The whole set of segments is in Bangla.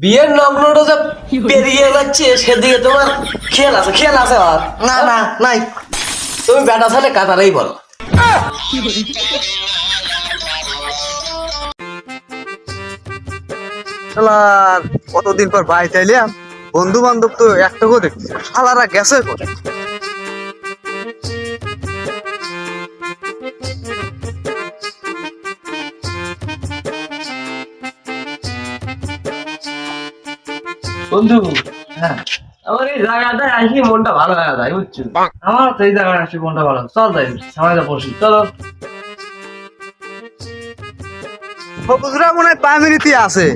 বিয়ের নগ্নটা যে পেরিয়ে যাচ্ছে সেদিকে তোমার খেয়াল আছে আর না না নাই। তুমি বেটা ছেলে কাতারেই বলো। শালার কতদিন পর ভাই চাইলাম, বন্ধু বান্ধব তো একটা করে দেখছি, শালারা গেছে করে। বন্ধু হ্যাঁ, আমার এই জায়গাটায় আসি মনটা ভালো হয়ে যায় বুঝছো। আমার তো এই জায়গায় আসছে কোনটা ভালো, চল যাই সামাইদা বসি চলো। বগুড়া মনে হয় প্রাইমারিতে আছে,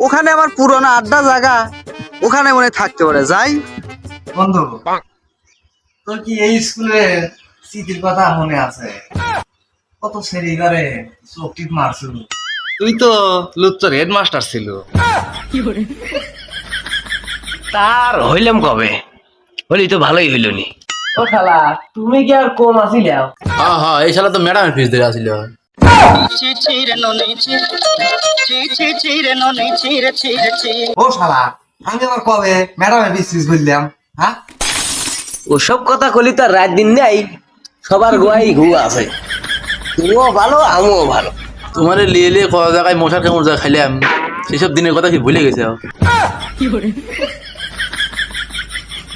ওখানে আমার পুরোনো আড্ডা জায়গা, ওখানে মনে হয় থাকতে পারে, যাই। বন্ধু তোর কি এই স্কুলে স্মৃতির কথা মনে আছে? কত সেরি করে চোখ টিপ মারছু। তুই তো লুচ্চর হেডমাস্টার ছিল, তার হইলাম কবে হলি তো ভালোই হইল নি। ও শালা তুমি কি আর কম আছিলা? হ্যাঁ হ্যাঁ, এই শালা তো ম্যাডামের ফিস দিয়ে আসিল। ও শালা আমি আবার কবে ম্যাডামে বিশ্বাস করলাম? হ্যাঁ, ওসব কথা কলি তার রাত দিন নাই, সবার গোয়াই ঘু আছে। তুমিও ভালো আমিও ভালো। তোমার লিয়ে লিয়ে কত জায়গায় মশার কামড় যা খাইলাম, সেসব দিনের কথা কি ভুলে গেছে?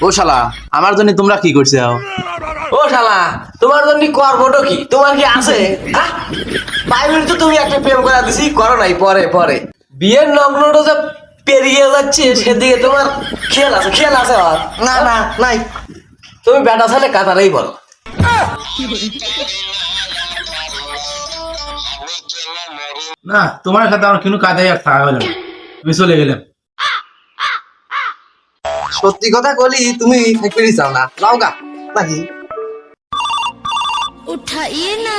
ও শালা, আমার জন্য তোমরা কি করছে? ও শালা তোমার জন্য করবোটা কি, তোমার কি আছে? বাইরে তো তুমি একটা প্রেম করা দিছি, করো নাই পরে পরে। বিয়ের নগ্নটা যে পেরিয়ে যাচ্ছে সেদিকে তোমার খেয়াল আছে আর না না নাই। তুমি বেটা ছেলে কাতারেই বলো। না, তোমার সাথে আমার কোনো কাজে আর থাকা হলো না, আমি চলে গেলাম। সত্যি কথা বলি, তুমি ফ্যাক্টরি চাও না, লাও গা নাকি? उठाइए ना।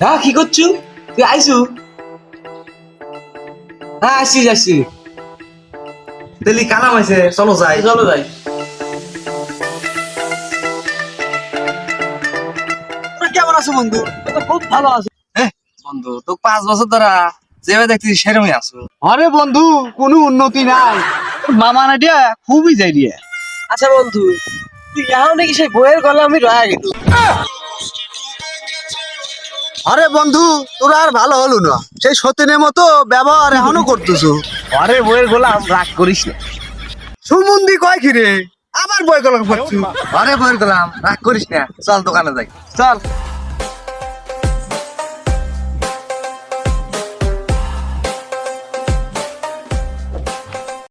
হ্যাঁ কি করছু? তুই আইসু? হ্যাঁ আসছি। তেলি কানা হয়েছে, চলো যাই। চলো যাই। তোরা কেমন আছো বন্ধু? তো খুব ভালো আছে। বন্ধু তো 5 বছর ধরা যেভাবে দেখতেছি সেরমই আছো। আরে বন্ধু কোনো উন্নতি নাই, মামা না দিয়া খুবই যাই দিয়ে। আচ্ছা বন্ধু, তুই এখন নাকি সেই বইয়ের গলা আমি রয়ে গেল। আরে বন্ধু তোরা আর ভালো হলো না, সেই সতীনের মতো ব্যবহার এখনো করতেছো। আরে বইয়ের গোলাম রাগ করিস না। সুমন্দি কয় কি রে, আবার বই গেলাম করছু। আরে বই গেলাম রাগ করিস না, চল দোকানে যাই, চল।